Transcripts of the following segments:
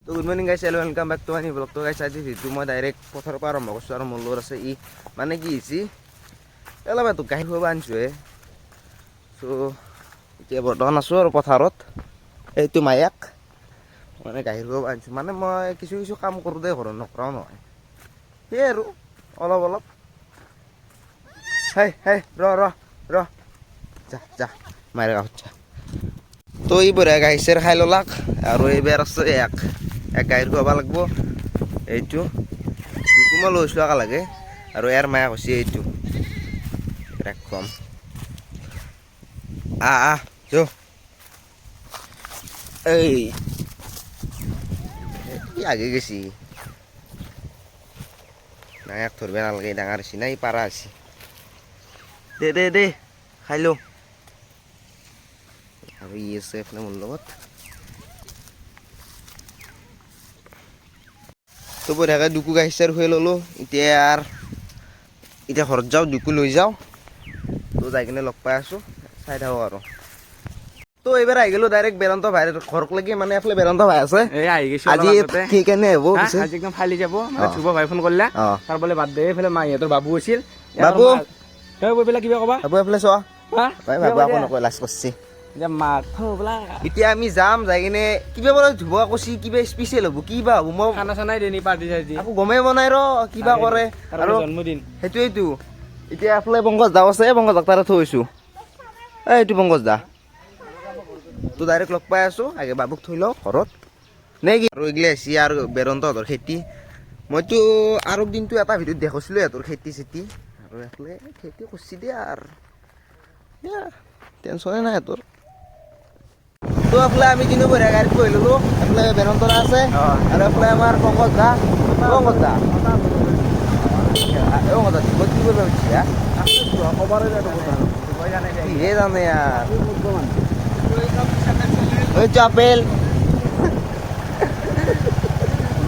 তো good morning guys, welcome back to my blog. তো guys আজি ভিডিঅ'টো মই ডাইৰেক্ট পথাৰৰ পৰা আৰম্ভ কৰিছোঁ আৰু মোৰ লগত আছে ই মানে কি হৈছে অলপ তোক গাখীৰ খুৱাব আনিছোঁহে। চ' এতিয়া বৰ্তমান আছোঁ আৰু পথাৰত, এইটো মায়াক মানে গাখীৰ খুৱাব আনিছোঁ। মানে মই কিছু কাম কৰোঁ দেই, ঘৰত নকৰাও নহয়, সেয়ে আৰু অলপ অলপ হেই ৰ যা যা মায়েৰ গাঁৱত যা। তো এই বঢ়িয়া গাখীৰ চাৰ খাই ল'লাক আৰু এইবাৰ আছে এক গাখীৰ খুৱাব লাগিব। এইটো দুকো মই লৈছোঁ একা লাগে আৰু ইয়াৰ মায়াক হৈছে এইটো একদম যো এই আগে গেছি নায়াক ধৰব নালাগে, ডাঙৰ হৈছে নাই পাৰা হৈছে। দে খাই লো। আৰু ই আছে এইফালে মোৰ লগত। তো বঢ়িয়াকৈ দুকু গাখীৰ চাৰ খুৱাই ল'লোঁ। এতিয়া ঘৰত যাওঁ, দুকু লৈ যাওঁ। তো যাই কিনে লগ পাই আছোঁ, চাই থাকোঁ আৰু। তো এইবাৰ আহি গ'লোঁ ডাইৰেক্ট বেদান্ত ভাই ঘৰক লাগি, মানে এইফালে বেদান্ত ভাই আছে। আজি সেইকাৰণে আহিব, আজি একদম ফালি যাব মানে ধ্ৰুৱ ভাই ফোন কৰিলে তাৰ বোলে বাদ দে। এইফালে মাহীহঁতৰ বাবু আছিল, বাবু পেলাই কিবা ক'বা বাবু এইফালে চোৱা। বাবু আকৌ নকয়, লাজ কৰিছে। এতিয়া আমি যাম, যাই কিনে কিবা বোলে ধ্ৰুৱ কৈছি কিবা স্পেচিয়েল হ'ব, কিবা হ'ব মই খানা চানাই দেনি পাৰ্টি চাৰ্টি আকৌ গমেই বনাই কিবা কৰে আৰু জন্মদিন। সেইটোৱেইটো। এতিয়া এফালে পংকজ দাও আছে, পংকজ দাক তাতে থৈছোঁ। এইটো পংকজ দা তো ডাইৰেক্ট লগ পাই আছোঁ। আগে বাবুক থৈ লওঁ ঘৰত নে কি। আৰু এইগিলা আহিছে আৰু বেৰন্তহঁতৰ খেতি। মইতো আৰু দিনটো এটা ভিডিঅ'ত দেখাইছিলোঁ সিহঁতৰ খেতি চেতি, আৰু এইফালে খেতি কৰিছে দিয়া আৰু টেনশ্যনে নাই সিহঁতৰ। তো এইফালে আমি তিনিও বঢ়িয়া গাড়ীত বহি ল'লোঁ। এইফালে বেৰন্তৰা আছে আৰু এইফালে আমাৰ পংকজ দা কি কৰিব খুজিছা? কিহে জানে ইয়াৰ এইটো আপেল।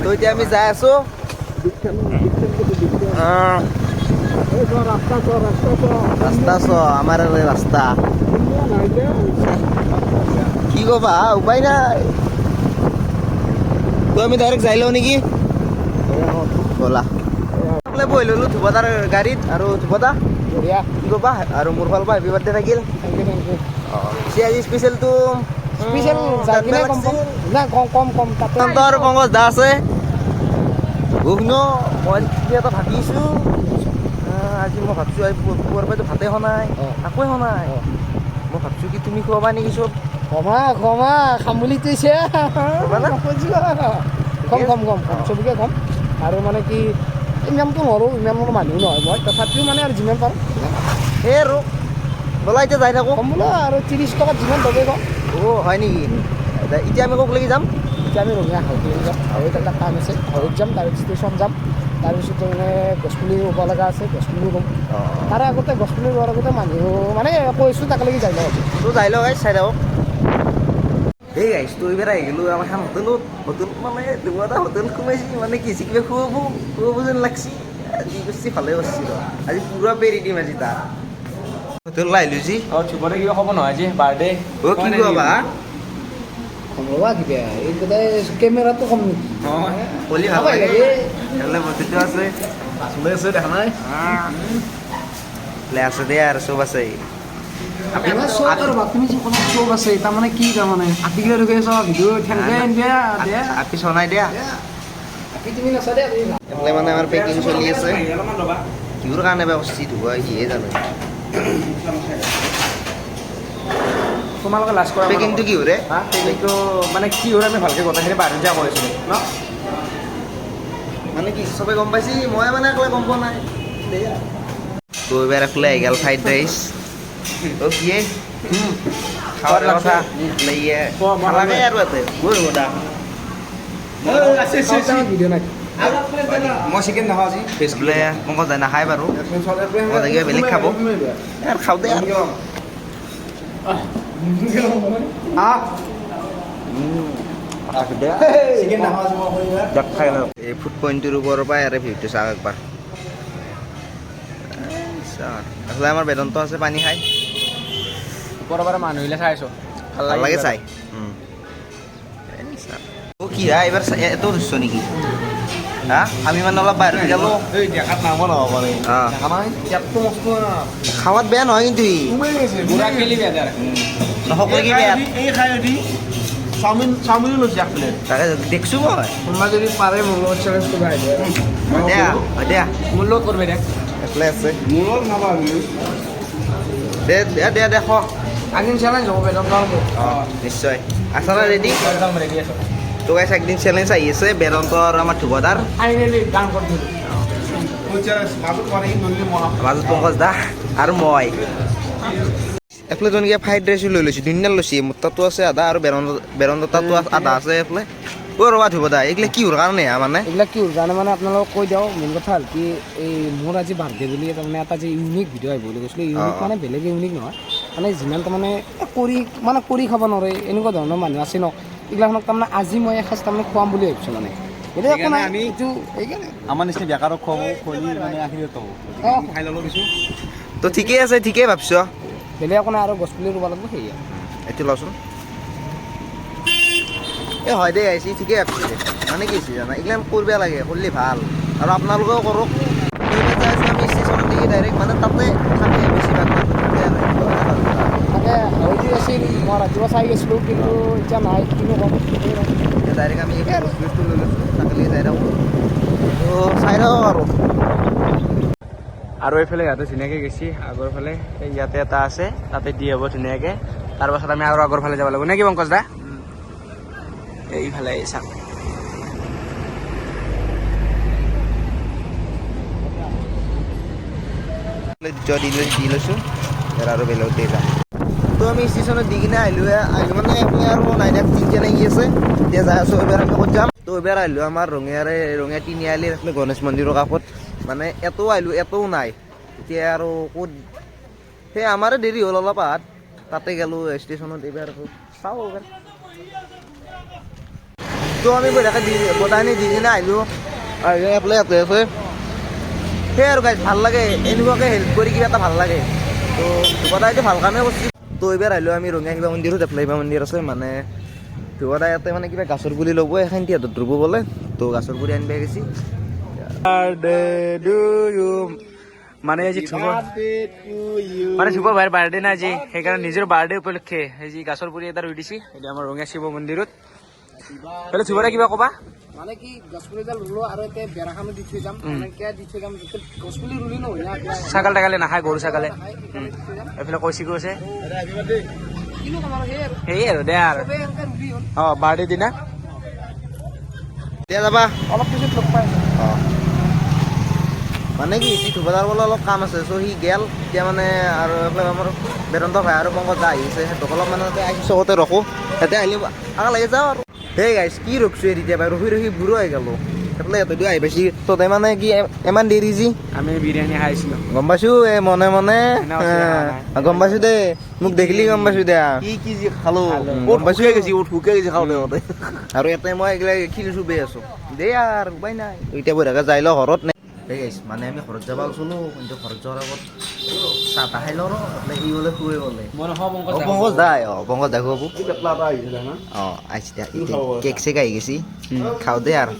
তো এতিয়া আমি যাই আছোঁ। ৰাস্তা চ আমাৰ ৰাস্তা কি ক'বা, উপায় নাই। তো আমি ডাইৰেক্ট যাই লওঁ নেকি, ব'লা। বহি ল'লোঁ ধ্ৰুৱদাৰ গাড়ীত। আৰু ধ্ৰুৱদা কি ক'বা? আৰু মোৰ ফালৰ পৰা হেপী বাৰ্থডে থাকিল। পিছে আজি স্পেচিয়েলটো আৰু পংকজ দা আছে। মই এটা ভাবিছোঁ আজি, মই ভাবছোঁ আজি পুৱাৰ পৰাতো ভাতে খোৱা নাই, একোৱে খোৱা নাই। মই ভাবছোঁ কি তুমি খুৱাবা নেকি চব। ক্ষমা খাম বুলি কৈছে, কম চবকে কম। আৰু মানে কি ইমানটো নোৱাৰোঁ, ইমান মোৰ মানুহ নহয় মই, তথাপিও মানে আৰু যিমান পাৰোঁ সেই আৰু ব'লা এতিয়া যাই থাকোঁ। কম বোলো আৰু 30 টকাত যিমান দবে কম। হয় নেকি? এতিয়া আমি ক'ক লাগি যাম? এতিয়া আমি ৰঙিয়া হাউত লাগি যাম। হাউত এটা কাম আছে, হাউত যাম, তাৰপিছত ষ্টেচন যাম, তাৰপিছত মানে গছপুলি ৰুব লগা আছে, গছপুলি ৰুম। তাৰে আগতে গছপুলি ৰোৱাৰ আগতে মানুহ মানে কৈছোঁ তাক লাগি যাই লওঁ। তো যাই লওঁ গাইছ, চাই থাকক। এই গাইছ তো এইবাৰ আহি গ'লোঁ আমাৰ এখন হোটেলত মানে ধ্ৰুৱদা হোটেলত সোমাইছে। মানে কি হৈছে কিবা খুৱাব যেন লাগছি। যি কৰিছে ভালে কৰিছে ৰ, আজি পুৰা পেৰি দিম আজি তাক। হোটেলত আহিলোঁ যি ধ্ৰুৱদে কিবা ক'ব নহয় আজি বাৰ্থডে। কি খুৱাবা? ৰ'বা কিবা এই গোটেই কেমেৰাটো কম নেকি? কলি ভাল লাগে। এইফালে বস্তুটো আছে, মাছলৈ আছে, দেখা নাই আছে দে আৰু চব আছে। তুমি যি ক'লা চব আছে, তাৰমানে কি তাৰমানে আপিগিলা ঢুকি আছ ভিডিঅ' আপি চনাই দিয়া। তুমি নাচা দে। এইফালে মানে আমাৰ পেকিং চলি আছে। কিহৰ কাৰণে বা কৰিছে ধুৱা সিহে জানে। তোমালোকে লাজ কৰা পেকিংটো কি হয়? পেকিংটো মানে কি হয় আমি ভালকৈ কথাখিনি বাহিৰত যা কৈছিলোঁ ন, মানে কি চবে গম পাইছি, মই মানে একলাই গম পোৱা নাই। তো এইবাৰ এইফালে আহি গ'ল ফ্ৰাইড ৰাইচ। কিয়ে খাৱাৰ কথা নালাগে আৰু ইয়াতে ভিডিঅ' নাই। মই চিকেন নাখাওঁ আজি। বোলে পংকজ দাই নাখায় বাৰু, পংকজ দাই কিবা বেলেগ খাব। খাওঁ দে আৰু এই ফুড পইণ্টটোৰ ওপৰৰ পৰা ইয়াৰে ভিউটো চাওক একবাৰ। এইফালে আমাৰ বেদান্ত আছে পানী খাই। ওপৰৰ পৰা মানুহবিলাক চাই আছোঁ, ভাল লাগে চাই। ও কি হা এবাৰ এত দিচ্ছ নেকি হা আমি মানে অলপ বাহিৰত গেলো এই দেখাত নাম নহ'ব মানে হ্যাঁ ইয়াততো মস্ত না খাৱাত বেয়া নহয় কিন্তু ই কমাই গৈছে বুঢ়া কেলি বেজাৰ সকলোকে বেয়া এই খাই উঠি চাওমিনো লৈছে এক প্লেট তাকে দেখছো মই কোনোবা যদি পাৰে মোৰ লগত চেলেঞ্জ কৰিব আহিব দিয়া মোৰ লগত কৰিব দে এফালে আছে মূৰত নাপাবি দে দে দে দে খ আগদিন চেলেঞ্জ হ'ব বেদম অঁ নিশ্চয় আছা না ৰেডি ৰেডি আছোঁ তো গাইছ একদিন চেলেঞ্জ আহি আছে বেদান্ত আৰু আমাৰ ধ্ৰুৱদাৰ ফাইনেলি গান কৰি দিলোঁ মাজত মানে নদী মহা মাজত পংকজ দা আৰু মই এফালে জনকে ফ্ৰাইড ৰাইচো লৈ লৈছোঁ দুদিনমান লৈছে মোৰ তাতো আছে আধা আৰু বেৰন্ত তাতো আধা আছে এফালে অ' ৰ'বা ধ্ৰুৱদা এইগিলা কিহৰ কাৰণে মানে এইবিলাক কি হ'ল জানে মানে আপোনালোকক কৈ দিওঁ মেইন কথা হ'ল কি এই মোৰ আজি বাৰ্থডে বুলি তাৰমানে এটা যে ইউনিক ভিডিঅ' আহিব বুলি কৈছিলোঁ ইউনিক মানে বেলেগ ইউনিক নহয় মানে যিমান তাৰমানে কৰি খাব নোৱাৰে এনেকুৱা ধৰণৰ মানুহ আছে ন এইগিলাখনক তাৰমানে আজি মই এসাঁজ তাৰমানে খুৱাম বুলি ভাবিছোঁ মানে এইটো একো নাই আমি এইটো সেইকাৰণে আমাৰ নিচিনা বেকাৰক খুৱাব খুৱালি মানে আশীৰ্বাদ পাব অঁ খাই ল'ব দিছোঁ তো ঠিকেই আছে ঠিকেই ভাবছ বেলেগ একো নাই আৰু গছপুলি ৰুব লাগিব সেয়ে এইটো লচোন এই হয় দেই আহিছে ঠিকেই ভাবিছে মানে কি হৈছে জানা এইগিলা কৰিব লাগে কৰিলে ভাল আৰু আপোনালোকেও কৰক এইবাৰ যাই আছোঁ আমি ষ্টেচনত দি ডাইৰেক্ট মানে তাতে থাকে বেছিভাগ তাকে হয়তো আছিল মই ৰাতিপুৱা চাই গৈছিলোঁ কিন্তু এতিয়া নাই কিনো ক'ম এতিয়া ডাইৰেক্ট আমি বস্তু লৈ লৈছোঁ তাকে যাই থাকোঁ তো চাই থাকক আৰু এইফালে ইয়াতে ধুনীয়াকৈ গেছি আগৰ ফালে এই ইয়াতে এটা আছে তাতে দি হ'ব ধুনীয়াকৈ তাৰপাছত আমি আৰু আগৰ ফালে যাব লাগিব নে কি পংকজ দা এইফালে চাওক দি লৈছোঁ আৰু বেলেগত দি যাম তো আমি ষ্টেচনত দি কিনে আহিলোঁ মানে আমি আৰু নাইনাক তিনিটা লাগি আছে এতিয়া যাই আছোঁ এইবাৰ আমি ক'ত যাম তো এইবাৰ আহিলোঁ আমাৰ ৰঙীয়া তিনিআলি এইফালে গণেশ মন্দিৰৰ কাষত মানে এটাও আহিলোঁ এটাও নাই এতিয়া আৰু ক'ত সেই আমাৰে দেৰি হ'ল অলপ আহাত তাতে গ'লোঁ ষ্টেচনত এইবাৰ চাওঁ এইবাৰ তো আমি বঢ়িয়াকৈ বটাইনি দি কিনে আহিলোঁ আহি এফালে ইয়াতে আছে সেই আৰু গাইজ ভাল লাগে এনেকুৱাকৈ হেল্প কৰি কিবা এটা ভাল লাগে তো ধ্ৰুৱদাইটো ভাল কামেই কৰিছে তো এইবাৰ আহিলোঁ আমি ৰঙীয়া শিৱ মন্দিৰত এফালে শিৱ মন্দিৰ আছে মানে ধ্ৰুৱদাই ইয়াতে মানে কিবা গাছৰ পুলি ল'ব এখন তিহঁতত ধ্ৰুৱ বোলে তো গাছৰ পুলি আনিব গৈছে মানে আজি ধ্ৰুৱ ভাইৰ বাৰ্থডে না আজি সেইকাৰণে নিজৰ বাৰ্থডে উপলক্ষে আজি গাছৰ পুলি এটা ৰুই দিছে এতিয়া আমাৰ ৰঙীয়া শিৱ মন্দিৰত বোলে ধ্ৰুৱদাই কিবা ক'বা মানে কি গছপুলিডাল ৰুলো আৰু এতিয়া বেৰাখনো দি থৈ যাম এনেকৈ দি থৈ যাম যেতিয়া গছপুলি ৰুলি নহয় না ছাগাল টাগালে নাখায় গৰু ছাগালে এইফালে কৈছিকো আছে কিনো ক'ম আৰু সেই আৰু সেয়ে আৰু দে আৰু চবেই এনেকৈ ৰুলি হ'ল অঁ বাৰ্থডে দিনা এতিয়া যাবা অলপ পিছত লগ পাই অঁ মানে কি ধ্ৰুৱদাৰ বোলে অলপ কাম আছে চ' সি গেল এতিয়া মানে আৰু এইফালে আমাৰ বেদান্ত ভাই আৰু পংকজ দা আহিছে সিহঁতক অলপ মানে আহি চকতে ৰখোঁ সিহঁতে আহিলে আগত লাগি যাওঁ আৰু সেই গাইছ কি ৰখছোঁ তেতিয়া বাই ৰখি বুঢ়ো আহি গ'লোঁ সেইফালে সিহঁতে আহি পাইছি তহঁতে মানে কি ইমান দেৰি যি আমি বিৰিয়ানী খাইছিলোঁ গম পাইছোঁ মনে গম পাইছোঁ দে মোক দেখিলি গম পাইছোঁ দে কি যি খালোঁ গম পাইছোঁ গেছি ঠুকে গেছি খাওঁতে খাওঁতে আৰু ইয়াতে মই এইগিলা খিলিছোঁ বেই আছোঁ দেই আৰু উপায় নাই এতিয়া বঢ়িয়াকৈ যাই লওঁ ঘৰত নে সেই গাইছ মানে আমি ঘৰত যাব ওলাইছিলোঁ কিন্তু ঘৰত যোৱাৰ আগত চাহ তাহ খাই লওঁ ৰ ই বোলে শুৱে বোলে মই নহয় পংকজ দাই পংকজ দা খুৱাব পেটলা এটা আহিছিলে না আহিছে দিয়া কেক চেক আহি গৈছি খাওঁ দে আৰু